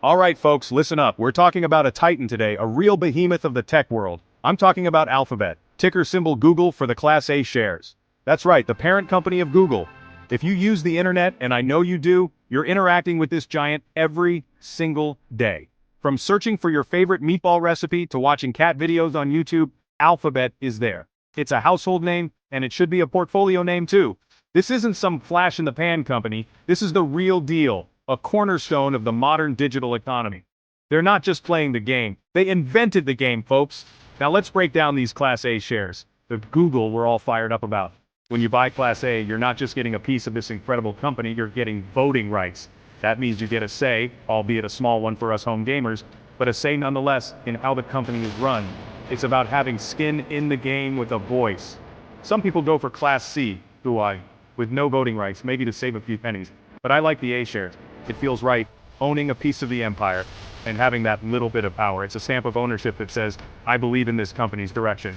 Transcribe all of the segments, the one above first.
All right, folks, listen up. We're talking about a titan today, a real behemoth of the tech world. I'm talking about Alphabet, ticker symbol Google for the Class A shares. That's right, the parent company of Google. If you use the internet, and I know you do, you're interacting with this giant every single day. From searching for your favorite meatball recipe to watching cat videos on YouTube, Alphabet is there. It's a household name, and it should be a portfolio name too. This isn't some flash-in-the-pan company, this is the real deal, a cornerstone of the modern digital economy. They're not just playing the game, they invented the game, folks. Now let's break down these Class A shares, the Google we're all fired up about. When you buy Class A, you're not just getting a piece of this incredible company, you're getting voting rights. That means you get a say, albeit a small one for us home gamers, but a say nonetheless in how the company is run. It's about having skin in the game with a voice. Some people go for Class C, with no voting rights, maybe to save a few pennies. But I like the A shares. It feels right, owning a piece of the empire, and having that little bit of power. It's a stamp of ownership that says, I believe in this company's direction.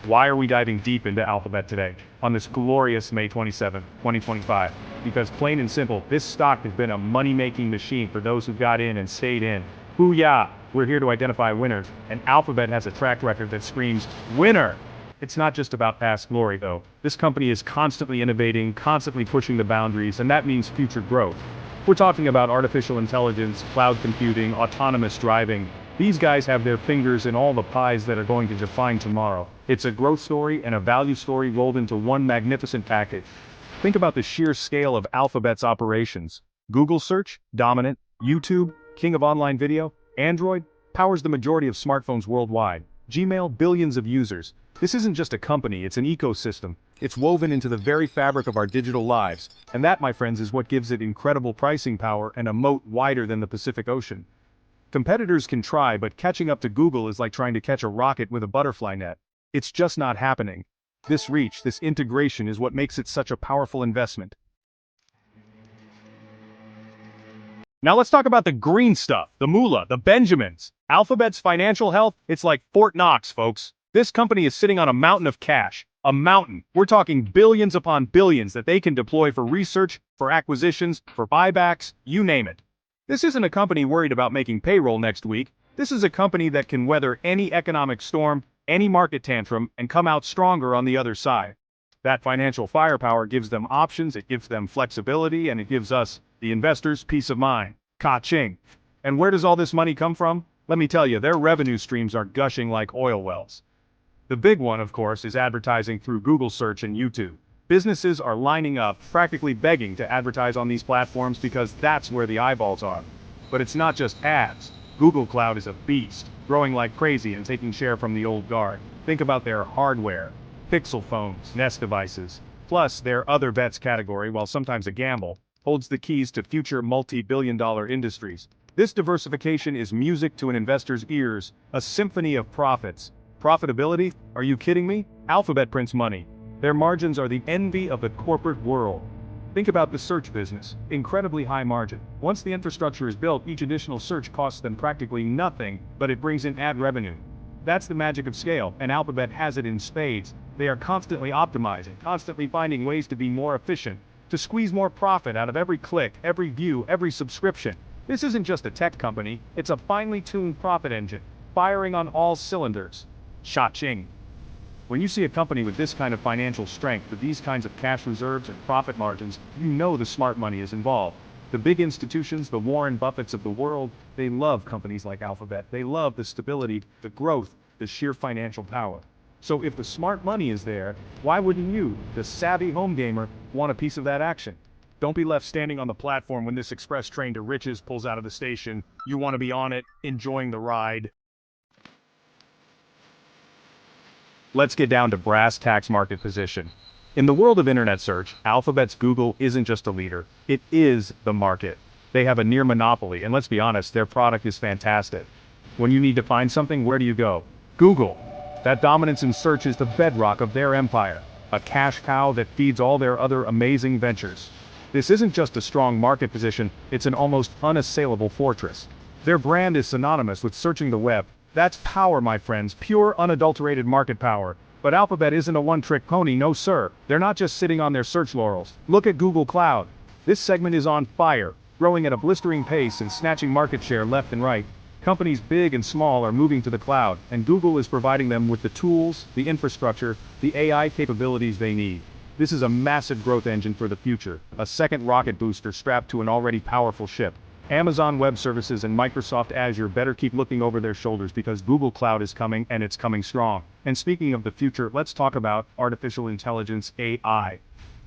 Why are we diving deep into Alphabet today, on this glorious May 27, 2025? Because plain and simple, this stock has been a money-making machine for those who got in and stayed in. Booyah! We're here to identify winners, and Alphabet has a track record that screams, winner! It's not just about past glory, though. This company is constantly innovating, constantly pushing the boundaries, and that means future growth. We're talking about artificial intelligence, cloud computing, autonomous driving. These guys have their fingers in all the pies that are going to define tomorrow. It's a growth story and a value story rolled into one magnificent package. Think about the sheer scale of Alphabet's operations. Google search, dominant. YouTube, king of online video. Android, powers the majority of smartphones worldwide. Gmail, billions of users. This isn't just a company, it's an ecosystem. It's woven into the very fabric of our digital lives. And that, my friends, is what gives it incredible pricing power and a moat wider than the Pacific Ocean. Competitors can try, but catching up to Google is like trying to catch a rocket with a butterfly net. It's just not happening. This reach, this integration is what makes it such a powerful investment. Now let's talk about the green stuff, the moolah, the Benjamins. Alphabet's financial health, it's like Fort Knox, folks. This company is sitting on a mountain of cash. A mountain. We're talking billions upon billions that they can deploy for research, for acquisitions, for buybacks, you name it. This isn't a company worried about making payroll next week. This is a company that can weather any economic storm, any market tantrum, and come out stronger on the other side. That financial firepower gives them options, it gives them flexibility, and it gives us, the investors, peace of mind. Ka-ching. And where does all this money come from? Let me tell you, their revenue streams are gushing like oil wells. The big one, of course, is advertising through Google search and YouTube. Businesses are lining up, practically begging to advertise on these platforms because that's where the eyeballs are. But it's not just ads. Google Cloud is a beast, growing like crazy and taking share from the old guard. Think about their hardware, Pixel phones, Nest devices. Plus, their other bets category, while sometimes a gamble, holds the keys to future multi-billion-dollar industries. This diversification is music to an investor's ears, a symphony of profits. Profitability? Are you kidding me? Alphabet prints money. Their margins are the envy of the corporate world. Think about the search business. Incredibly high margin. Once the infrastructure is built, each additional search costs them practically nothing, but it brings in ad revenue. That's the magic of scale, and Alphabet has it in spades. They are constantly optimizing, constantly finding ways to be more efficient, to squeeze more profit out of every click, every view, every subscription. This isn't just a tech company, it's a finely tuned profit engine, firing on all cylinders. Cha-ching. When you see a company with this kind of financial strength, with these kinds of cash reserves and profit margins, you know the smart money is involved. The big institutions, the Warren Buffetts of the world, they love companies like Alphabet. They love the stability, the growth, the sheer financial power. So if the smart money is there, why wouldn't you, the savvy home gamer, want a piece of that action? Don't be left standing on the platform when this express train to riches pulls out of the station. You want to be on it, enjoying the ride. Let's get down to brass tacks market position. In the world of internet search, Alphabet's Google isn't just a leader, it is the market. They have a near monopoly, and let's be honest, their product is fantastic. When you need to find something, where do you go? Google. That dominance in search is the bedrock of their empire, a cash cow that feeds all their other amazing ventures. This isn't just a strong market position, it's an almost unassailable fortress. Their brand is synonymous with searching the web. That's power, my friends, pure unadulterated market power. But Alphabet isn't a one-trick pony, no sir. They're not just sitting on their search laurels. Look at Google Cloud. This segment is on fire. growing at a blistering pace and snatching market share left and right. Companies big and small are moving to the cloud, and Google is providing them with the tools, the infrastructure, the AI capabilities they need. This is a massive growth engine for the future, a second rocket booster strapped to an already powerful ship. Amazon Web Services and Microsoft Azure better keep looking over their shoulders because Google Cloud is coming and it's coming strong. And speaking of the future, let's talk about artificial intelligence, AI.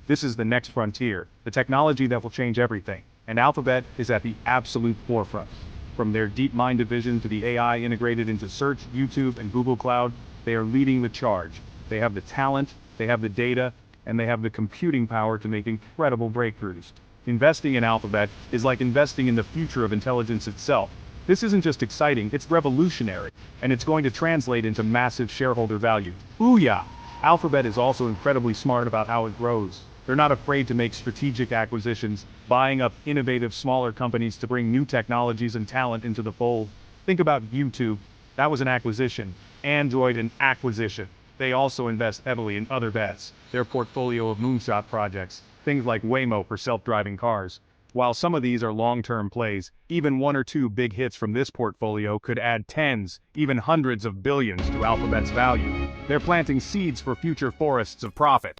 This is the next frontier, the technology that will change everything, and Alphabet is at the absolute forefront. From their DeepMind division to the AI integrated into Search, YouTube, and Google Cloud, they are leading the charge. They have the talent, they have the data, and they have the computing power to make incredible breakthroughs. Investing in Alphabet is like investing in the future of intelligence itself. This isn't just exciting, it's revolutionary, and it's going to translate into massive shareholder value. Booyah! Alphabet is also incredibly smart about how it grows. They're not afraid to make strategic acquisitions, buying up innovative smaller companies to bring new technologies and talent into the fold. Think about YouTube. That was an acquisition. Android, an acquisition. They also invest heavily in other bets. Their portfolio of moonshot projects, things like Waymo for self-driving cars. While some of these are long-term plays, even one or two big hits from this portfolio could add tens, even hundreds of billions to Alphabet's value. They're planting seeds for future forests of profit.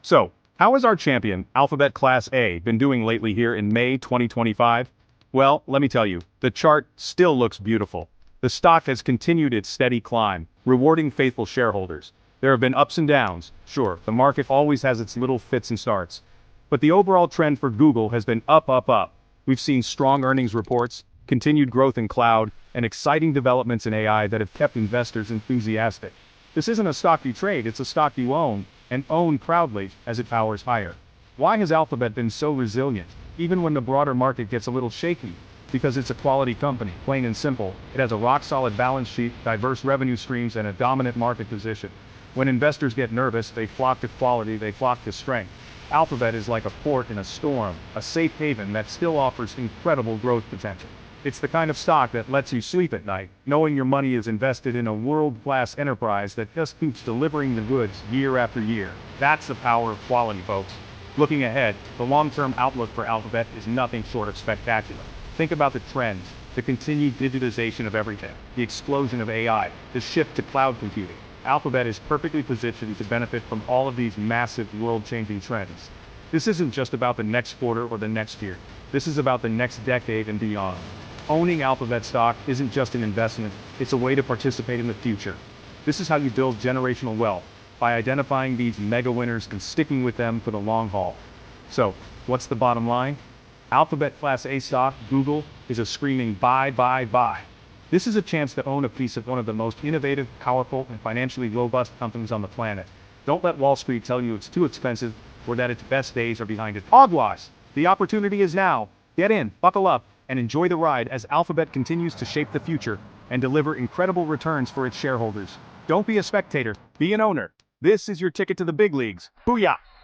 So, how has our champion, Alphabet Class A, been doing lately here in May 2025? Well, let me tell you, the chart still looks beautiful. The stock has continued its steady climb, rewarding faithful shareholders. There have been ups and downs, sure, the market always has its little fits and starts. But the overall trend for Google has been up, up, up. We've seen strong earnings reports, continued growth in cloud, and exciting developments in AI that have kept investors enthusiastic. This isn't a stock you trade, it's a stock you own, and own proudly as it powers higher. Why has Alphabet been so resilient, even when the broader market gets a little shaky? Because it's a quality company, plain and simple. It has a rock-solid balance sheet, diverse revenue streams, and a dominant market position. When investors get nervous, they flock to quality, they flock to strength. Alphabet is like a port in a storm, a safe haven that still offers incredible growth potential. It's the kind of stock that lets you sleep at night, knowing your money is invested in a world-class enterprise that just keeps delivering the goods year after year. That's the power of quality, folks. Looking ahead, the long-term outlook for Alphabet is nothing short of spectacular. Think about the trends, the continued digitization of everything, the explosion of AI, the shift to cloud computing. Alphabet is perfectly positioned to benefit from all of these massive world-changing trends. This isn't just about the next quarter or the next year. This is about the next decade and beyond. Owning Alphabet stock isn't just an investment, it's a way to participate in the future. This is how you build generational wealth, by identifying these mega winners and sticking with them for the long haul. So, what's the bottom line? Alphabet Class A stock, Google, is a screaming buy, buy, buy. This is a chance to own a piece of one of the most innovative, powerful, and financially robust companies on the planet. Don't let Wall Street tell you it's too expensive or that its best days are behind it. Hogwash! The opportunity is now. Get in, buckle up, and enjoy the ride as Alphabet continues to shape the future and deliver incredible returns for its shareholders. Don't be a spectator, be an owner. This is your ticket to the big leagues. Booyah!